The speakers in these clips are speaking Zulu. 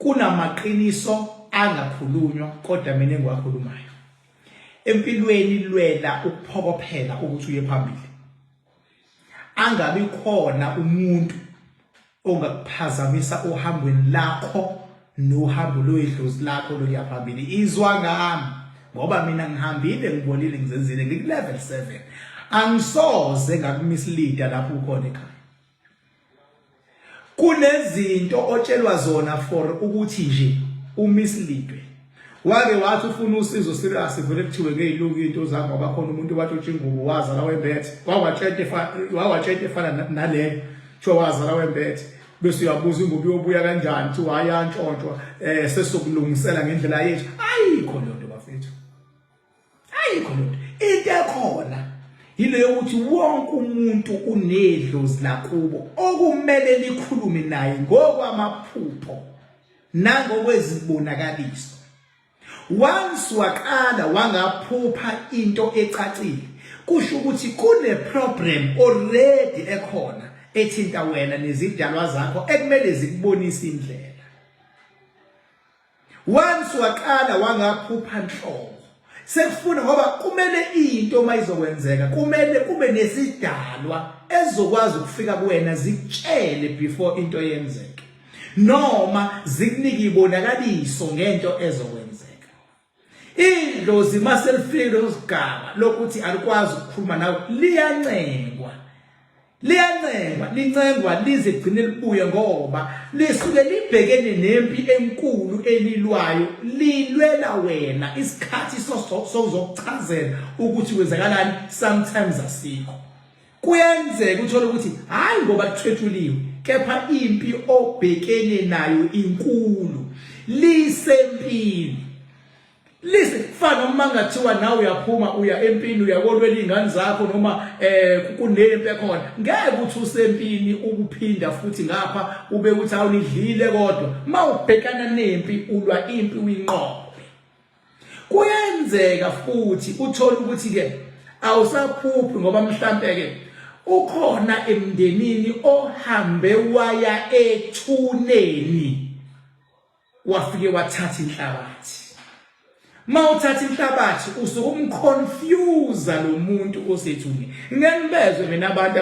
kunamaqiniso angakhulunywa kodwa mina engiwakhulumayo. Empilweni lwela ukuphokophela ukuthi uye phambili. Angabi khona umuntu ongakuphazamisa ohambweni lakho nohambo lwedlozi lakho lokuya phambili. Izwa ngami ngoba mina ngihambile ngibonile ngizenzile ngikulevel 7. Angisoze ngakumisleada lapho ukhona ekhaya. Kunezinto otshelwa zona for ukuthi nje umisleadwe. Wake wathi ufuna usizo serious vele kuthiwe ngezilungu into zakho ngoba khona umuntu wathi utshingubo wazala wembethe wawatshete efana naleyo cho wazala wembethe bese uyabuza ingubo yobuya kanjani thi wayantshontshwa sesokulungisela ngendlela yethu. Ayikho lonto bafethu, ayikho lonto. Into ekhona yile yokuthi wonke umuntu unedlozi lakubo okumele likhulume naye ngokwamaphupho nangokwezibonakaliso. Once waqala wangaphupha into ecacile kusho ukuthi kune problem already ekhona ethinta wena nezidalwa zakho ekumele zikubonise indlela. Once waqala wangaphupha nhlobo sekufuna ngoba kumele into mayizokwenzeka kumele kube nesidalwa ezokwazi ukufika kuwena zikutshele before into yenzeke noma zikunike ibonakaliso ngento ezokwenzeka. Idlozi maselifile usigaba lokuthi alikwazi ukukhuluma nawe lincengwa lize gcine libuye ngoba lisuke libhekene nempi enkulu elilwayo lilwela wena isikhathi sozokuchazela ukuthi kwenzakalani sometimes asikho. Kuyenzeka uthola ukuthi hayi ngoba kuthwethuliwe kepha impi obhekene nayo inkulu lisempini. Listen, fana uma ngathiwa nawe uyaphuma uya empini uyakolwela izingane zakho noma kunempi ekhona ngeke uthi usempini ukuphinda futhi ngapha ube uthi awunidlile kodwa mawubhekana nempi ulwa impi uyinqobe. Kuyenzeka futhi uthola ukuthi ke awusaphuphi ngoba mhlambe ke ukhona emndenini ohambe waya ethuneni wafike wathatha inhlabathi. Mawuthatha inhlabathi usukumconfuse lo muntu osethuni. Ngenibezwe mina abantu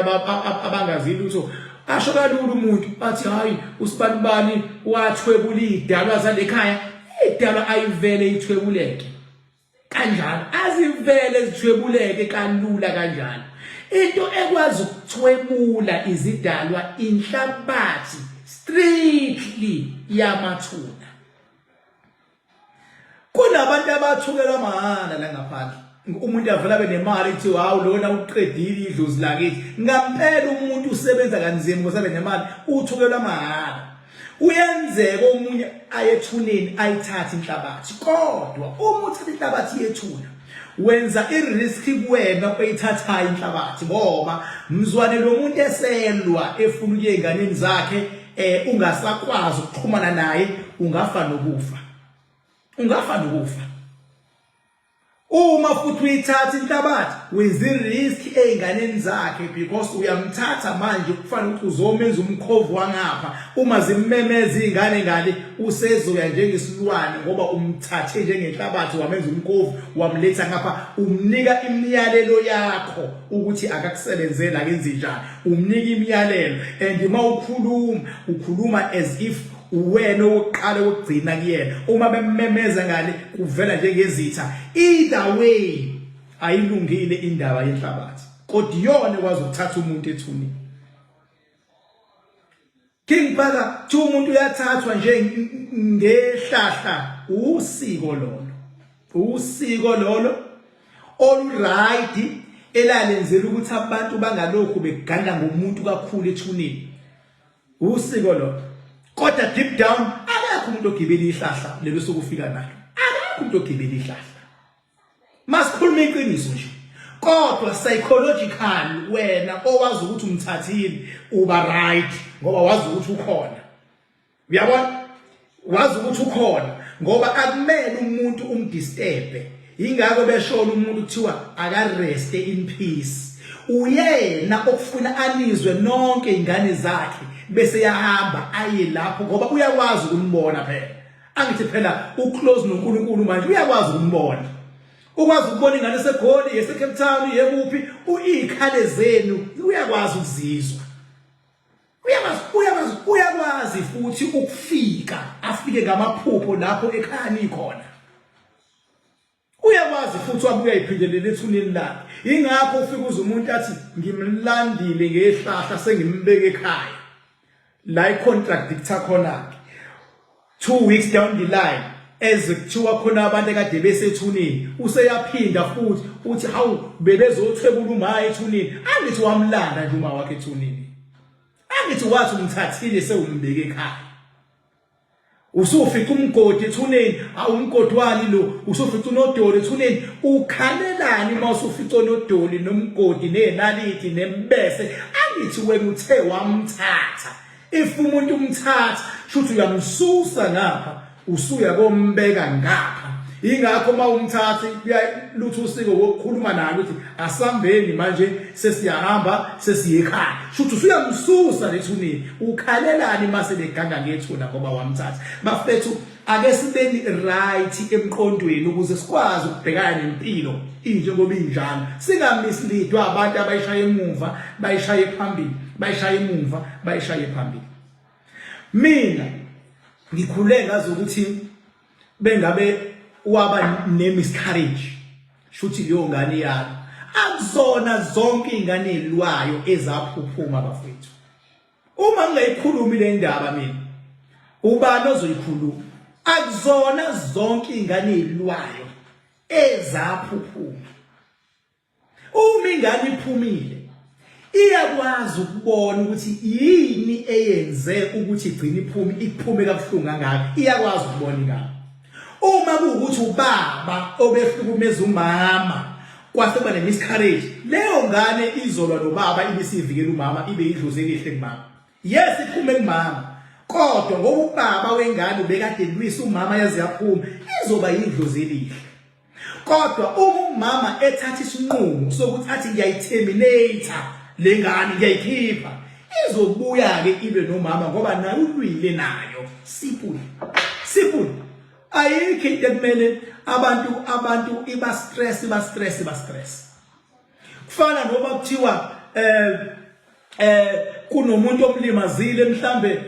abangazili utho asho kalula umuntu bathi hayi usibanibani wathwebula idalwa zalekhaya. Idalwa ayivele ithwebuleke kanjalo azivele zithwebuleke kalula kanjalo. Into ekwazi ukuthwebula izidalwa inhlabathi strictly yamathuna. Kunabantu abathukela mahana la ngaphandle. Umuntu avela benemali ethi hawu lona uqedile idlozi lakithi. Ngampela umuntu usebenza kanzima ngoba benemali uthukela mahana. Uyenzeka omunye ayethuneni ayithatha inhlabathi. Kodwa uma uthatha inhlabathi yethuna wenza irisk kuwena oyithathayo inhlabathi ngoba mzwane lo muntu eselwa efuna ukuye enganeni zakhe ungasakwazi ukuxhumana naye ungafa nokufa. Uma futhi uyithatha inhlabathi wenza irisk einganeni zakhe because uyamthatha manje kufanele ukuthi uzomenza umkhovu wangapha uma zimmemeza izingane ngale usezoya njengesilwane ngoba umthathe njengenhlabathi wamenza umkhovu wamletha ngapha umnika imiyalelo yakho ukuthi akakusebenzela kenze njani umnika imiyalelo and uma ukhuluma as if uwena oqala ukugcina kuyena uma bemmemeza ngale kuvela njengezitha. Either way ayilungile indaba yenhlabathi kodwa iyona ekwazi ukuthatha umuntu ethuneni. King Baka thi umuntu uyathathwa nje ngehlahla usiko lolo oluright elalenzela ukuthi abantu bangalokhu beganda ngomuntu kakhulu ethuneni. Usiko lolo kodwa deep down akekho umuntu ogibela ihlahla lelo sokufika nalo. Akekho umuntu ogibela ihlahla. Masikhuluma iqiniso nje. Kodwa psychological wena owazi ukuthi umthathile uba right ngoba wazi ukuthi ukhona. Uyabona? Wazi ukuthi ukhona ngoba akumele umuntu umdisturbe. Ingakho beshona umuntu kuthiwa aka rest in peace. uyena okufuna anizwe nonke ingane zakhe bese yahamba aye lapho ngoba uyakwazi ukumbona phela angithi phela uclose noNkulunkulu manje uyakwazi ukumbona ukwazi ukubona ingane seGoli yeseCape Town yekuphi uikhale zenu uyakwazi ukuzizwa uyakwazi futhi ukufika afike ngamaphupho lapho ekhaya khona uyakwazi futhi wabuya iphindelela ethuneni lakhe ingakho ufika umuntu athi ngimlandile ngehlahla sengimbeke ekhaya la icontractor khona 2 weeks down the line ezikuthiwa khona abantu ekade besethuneni useyaphinda futhi uthi hawu bebezothwebula umaye ethuneni angithi wamlanda nje uma wakhe ethuneni angithi wathi umthathile sewumbeke ekhaya usufica umgodi ethuneni awumgodi wani lo usufica unodoli ethuneni ukhalelani uma usufica unodoli nomgodi nenalithi nembese angithi wena uthe wamthatha if umuntu umthatha shuthi uyamsusa ngapha usuya kombeka ngapha ingakho mawumthathi lutho usiko wokukhuluma naye ukuthi asambeni manje sesiyahamba sesiyekhaya shuthi usuyamsusa lethuneni ukhalelani mase leganga ngethuna ngoba wamthatha bafethu ake sibeni right emqondweni ukuze sikwazi ukubhekana nempilo injengoba injalo singammislidwa abantu abayishaya emuva bayishaye phambili bayishaye emuva bayishaye phambili mina ngikhule ngazi ukuthi bengabe waba nemiscarriage shuthi leyo ngane yakho akuzona zonke ingane elwayo ezaphuphuma bafethu uma ngiyikhuluma le ndaba mina ubani ozoyikhuluma akuzona zonke ingane elwayo ezaphuphuma uma ingane iphumile iyakwazi ukubona ukuthi yini eyenze ukuthi igcine iphume kabuhlungu kangaka iyakwazi ukubona ingane uma kuwukuthi ubaba obehlukumeza umama kwase kuba nemiscarriage leyo ngane izolwa nobaba ibisivikela umama ibe idlozi elihle kumama yes iphume kumama kodwa ngoba ubaba wengane ubekade lwisa umama yazi yaphuma izoba idlozi elihle kodwa uma umama ethatha isinqumo sokuthi athi ngiyayiterminate lengane ngiyayikhipha izobuya ke ibe nomama ngoba nayo ulwile nayo sipuli ayikho into ekumele abantu iba stress kufana noba kuthiwa kunomuntu omlimazile mhlambe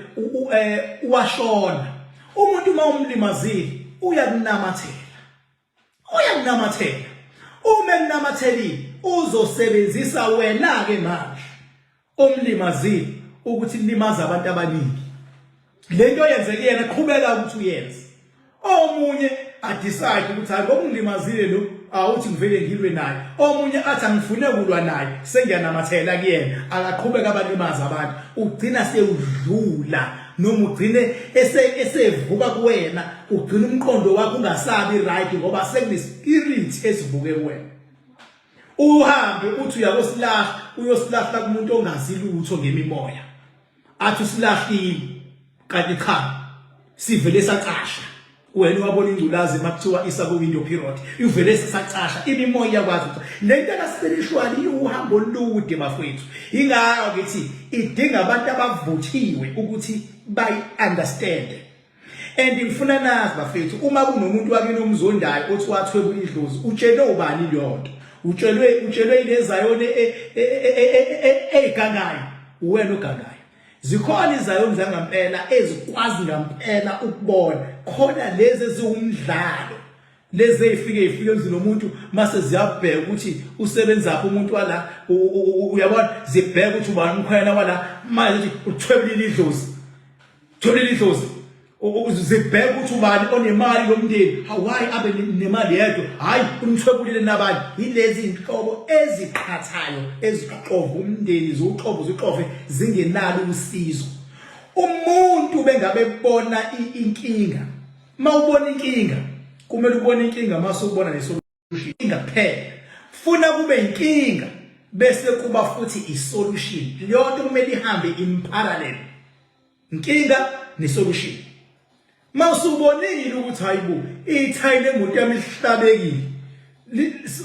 washona umuntu uma umlimazile uyakunamathela uma kunamathelile uzosebenzisa wena ke manje omlimazile ukuthi limaza abantu abaningi lento yenzeke yena qhubeka ukuthi uyenze omunye adecide ukuthi hayi ngomlimazile lo awuthi ngivele ngilwe naye omunye athi angifune kulwa naye sengiyanamathela kuyena akaqhubeka abalimaza abantu ugcina sewudlula noma ugcine esevuka kuwena ugcina umqondo wakho ungasabi right ngoba sekunespirit esivuke kuwena uhambe uthi uyosilahla kumuntu ongazi lutho ngemimoya athi usilahlile kanti cha sivele saqasha wena wabona ingculazi makuthiwa isa ku window period ivele sisacasha imimoya yakwazi ukuthi lento kaspiritual iuhambo olude bafethu ingakho ngithi idinga abantu abavuthiwe ukuthi bay understand and ngifuna nazi bafethu uma kunomuntu wakini omzondayo othi wathwebula idlozi utshele ubani leyonto utshelwe ilezayone egangayo wena ogangayo zikhona izayoni zangampela ezikwazi ngampela ukubona khona lezi eziwumdlalo lezi ezifike emzini womuntu mase ziyabheka ukuthi usebenzaphi umuntu wala uyabona zibheka ukuthi ubani umkhwela wala manje uthwebulile idlozi uzibheka ukuthi ubani onemali lomndeni hawayi abe nemali yedwa hayi umthwebulile nabani yilezi inhlobo eziqhathayo ezixova umndeni zixove zingenalo usizo umuntu bengabe bona inkinga mawubona inkinga kumele ubone inkinga mase ubona nesolution ingaphela funa kube inkinga bese kuba futhi isolution leyonto kumele ihambe in parallel inkinga nesolution mawusubonile ukuthi hayibo ithayile emoto yami ihlabekile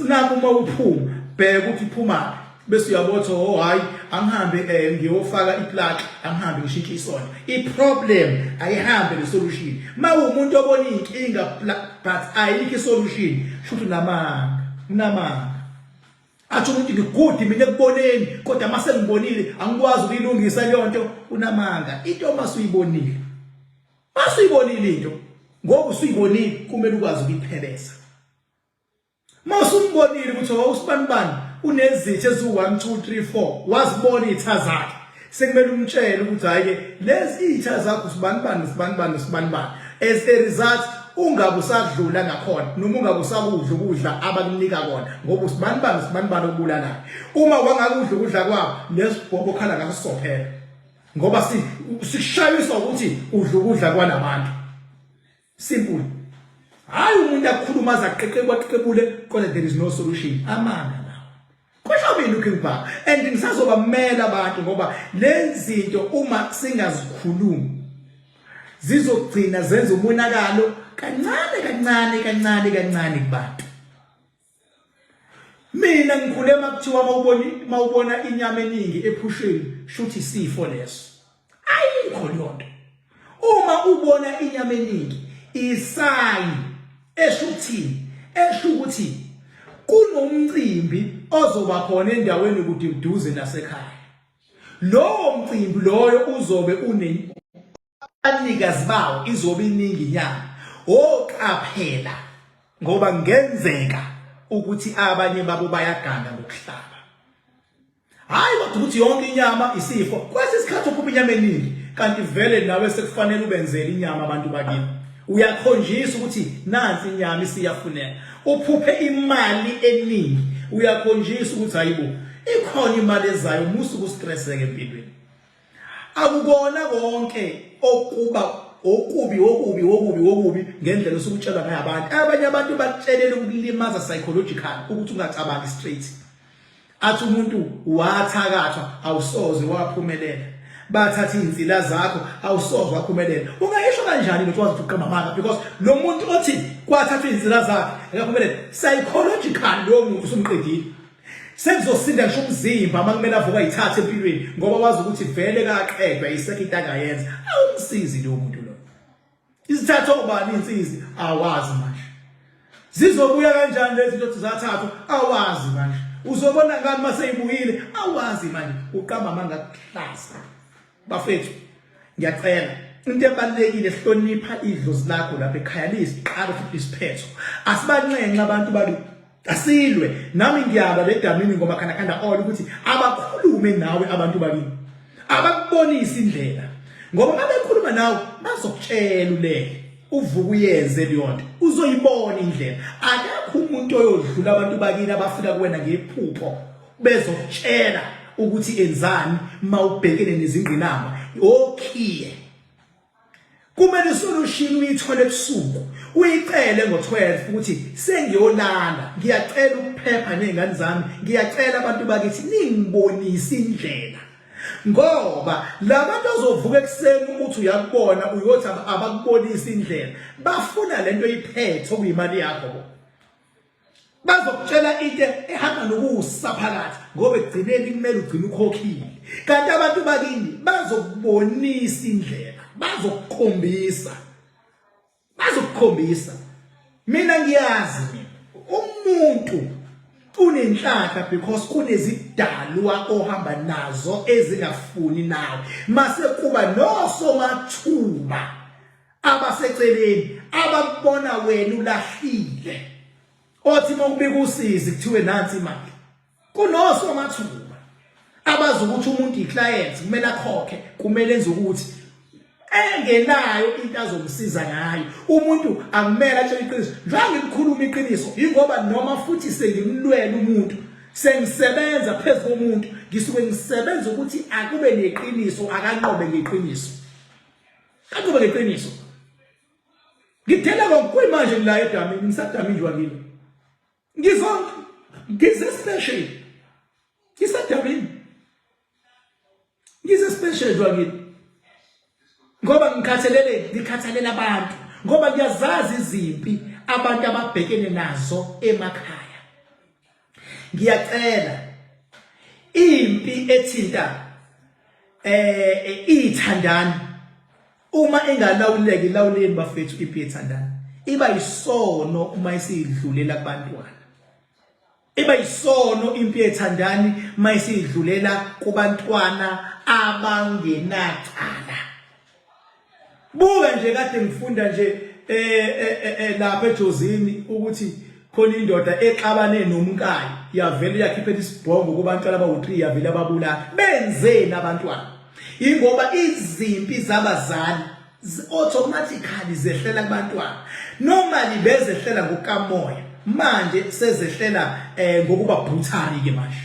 naku uma uphuma bheka ukuthi iphuma bese uyabotha oh hayi angihambe ngiyofaka iplug angihambe ngishintshe isonto iproblem ayihambe nesolution mawumuntu obona inkinga but ayikho isolution futhi unamanga athi umuntu ngigudi mina ekuboneni kodwa mase ngibonile angikwazi ukuyilungisa leyo nto unamanga into masuyibonile into ngoba usuyibonile kumele ukwazi ukuyipheleza masumbonile ukuthi awusibanibani unezitho ezu1 2 3 4 wazibona izitha zakhe sekumele umtshele ukuthi hayi ke lezi izitha zakho usibanibani as a result ungabe usadlula ngakhona noma ungabe usakudla ukudla abakunika kona ngoba usibanibani okubulalayo uma wangakudla ukudla kwabo lesibhobo khala ngasophela ngoba sishayiswa ukuthi udla ukudla kwanabantu simple hayi umuntu akukhuluma azaqeqebule kodwa there is no solution amanga kusho mina looking back and ngisazoba mmela abantu ngoba lezi zinto uma singazikhulumi zizogcina zenza umonakalo kancane kubantu mina ngikhule makuthiwa mawubona inyama eningi ephusheni shuthi isifo leso ayikho lonto uma ubona inyama eningi isayi eshukuthi kunomcimbi ozoba khona endaweni kuduze nasekhaya lowo mcimbi loyo uzobe abanikazi bawo izobe iningi inyama oqaphela ngoba ngenzeka ukuthi abanye babo bayaganga ngokuhlaba hayi kodwa ukuthi yonke inyama isifo kwesisikhathi uphupha inyama eningi kanti vele nawe sekufanele ubenzele inyama abantu bakini uyakhonjisa ukuthi nansi inyama isiyafuneka uphuphe imali eningi uyakhonjisa ukuthi hayibo ikhona imali ezayo musu kustresseke empilweni akubona konke okuba okubi ngendlela osukutshela ngayo abantu abanye abantu bakutshelela ukulimaza psychological ukuthi ungacabangi straight athi umuntu wathakathwa awusoze waphumelela bathatha insila zakho awusoze waphumelela ungayisho kanjani ukuthi wazi ukuqamba amanga because lo muntu othi kwathatha insila zakhe akaphumelela psychological lo muntu usumqedile sekuzosinda ngisho umzimba makumele avuka ayithathe empilweni ngoba wazi ukuthi vele kaqedwa isekho into akayenza awumsizi lo muntu lo izithatha obani insizi awazi manje zizobuya kanjani lezi zinto zathathwa awazi manje uzobona ngani mase ibuyile awazi manje uqamba amanga kuhlasa bafethu ngiyacela into ebalekile sihlonipha idlozi lakho lapha ekhaya lisiqala futhi isiphetho asibancenxe abantu bali asilwe nami ngiyaba le damini ngoba khanda all ukuthi abakhulume nawe abantu bakini abakubonisa indlela ngoba mabekhuluma nawe bazokutshela uleke uvuka uyenze leyonto uzoyibona indlela akakho umuntu oyodlula abantu bakini abafika kuwena ngephupho bezokutshela ukuthi enzani mawubhekene nezingqinamba okhiye kumele solution uyithole ebusuku uyicele ngo12 ukuthi sengiyolala ngiyacela ukuphepha nezingane zami ngiyacela abantu bakithi ningibonise indlela ngoba labantu ozovuka ekseni ukuthi uyakubona uyothi abakubonisa indlela bafuna lento oyiphethe okuyimali yakho bazokutshela into ehamba nokusaphakathi ngoba egcineni kumele ugcine ukhokhile kanti abantu bakini bazokubonisa indlela bazokukhombisa mina ngiyazi umuntu unenhlaka because kunezidalwa ohamba nazo ezingafuni nawe mase kuba nosomathuba abaseceleni abakubona wena ulahlile othi mawubika usizi kuthiwe nansi imali kunosomathuba abazi ukuthi umuntu iclient kumele akhokhe kumele enze ukuthi engenayo into azomsiza ngayo umuntu akumele atshele iqiniso njengoba ngikhuluma iqiniso ingoba noma futhi sengimlwela umuntu sengisebenza phezulu komuntu ngisuke ngisebenza ukuthi akube neqiniso akanqobe ngeqiniso ngithela ngokwimanje la edamini ngisadamini wakini special special wakini ngoba ngikhathalela abantu ngoba ngiyazazi izimpi abantu ababhekene nazo emakhaya ngiyacela impi ethinta ithandani uma engalawuleki ilawuleni bafethu impi ethandani iba isono uma isidlulela kubantwana iba isono impi ethandani uma isidlulela kubantwana abangenacala buka nje kade ngifunda nje lapha eJozini ukuthi khona indoda exabane nomkayi yavela yakhiphela isibhongo kubantwana abawu3 yavela babulala benzeni abantwana ingoba izimpi zabazali automatically zehlela kubantwana normally bezehlela ngokamoya manje sezehlela ngokuba brutal ke manje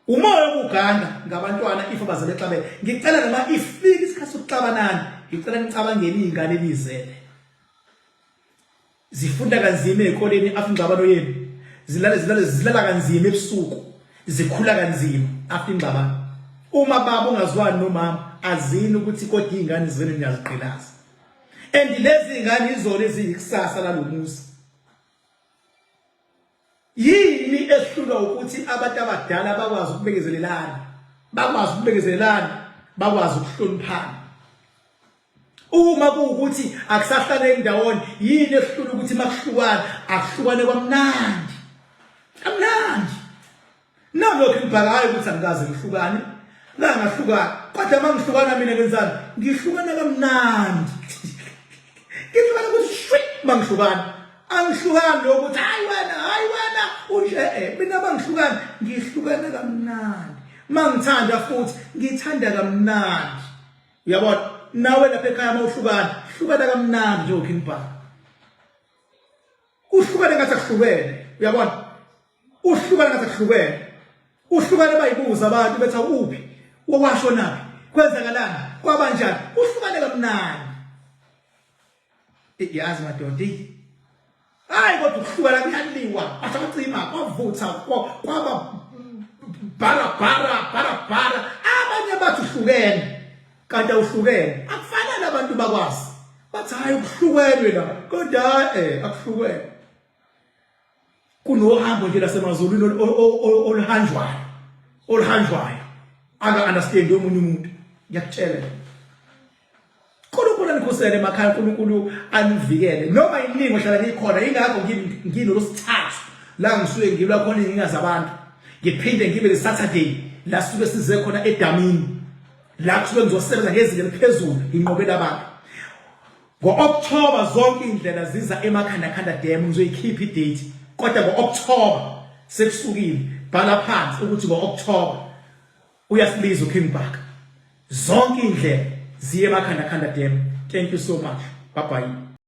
umoya ukuganda ngabantwana if abazali exabene ngicela noma ifika isikhathi sokuxabanana ngicela nicabangeni izingane elizele zifunda kanzima ezikoleni after ingxabano yenu zilala kanzima ebusuku zikhula kanzima after ingxabano uma baba ungazwani nomama azini ukuthi kodwa izingane zivele niyaziqhelaza and lezi izingane izona eziyikusasa lalomuzi yini esihlulwa ukuthi abantu abadala bakwazi ukubekezelelana bakwazi ukuhloniphana uma kuukuthi akusahlale endawoni yini esihlula ukuthi makuhlukana akuhlukane kwamnandi nalokho ngibhakayo ukuthi angikaze ngihlukane la ngahlukana kodwa mangihlukana mina ngenzani ngihlukana kamnandi ngihlukana ukuthi shwi mangihlukana angihlukana lokuthi hayi wena unje mina mangihlukana ngihlukana kamnandi mangithanda futhi ngithanda kamnandi uyabona nawe lapha ekhaya mawuhlukana kamnandi nje uKingpa uhlukane ngathi akuhlukene uyabona uhlukane ngathi akuhlukene uhlukane bayibuza abantu bethu uphi wakwasho naphi kwenzakalani kwabanjani uhlukane kamnandi yazi madoda hayi kodwa ukuhlukana kuyaliwa asacima kwavutha kwaba bara abanye bathi uhlukene kanti awuhlukene akufanele abantu bakwazi bathi hayi ukuhlukenwe la kodwa akuhlukene kunohambo nje lasemazulwini oluhanjwayo anga understand omunye umuntu ngiyakutshela uNkulunkulu anikhosele emakhaya uNkulunkulu anivikele noma iningi ohlala ngikhona ingakho nginolosithathu la ngisuke ngilwa khona inginga zabantu ngiphinde ngibe leSaturday la suke size khona eDamini la kusuke ngizosebenza ngezinga eliphezulu inqobela abantu ngo-October zonke indlela ziza eMakhandakanda Dam ngizoyikhipha idate kodwa ngo-October sekusukile bhala phansi ukuthi ngo-October uyasibiza uKingpa zonke indlela ziye eMakhandakanda Dam. Thank you so much. Bye bye.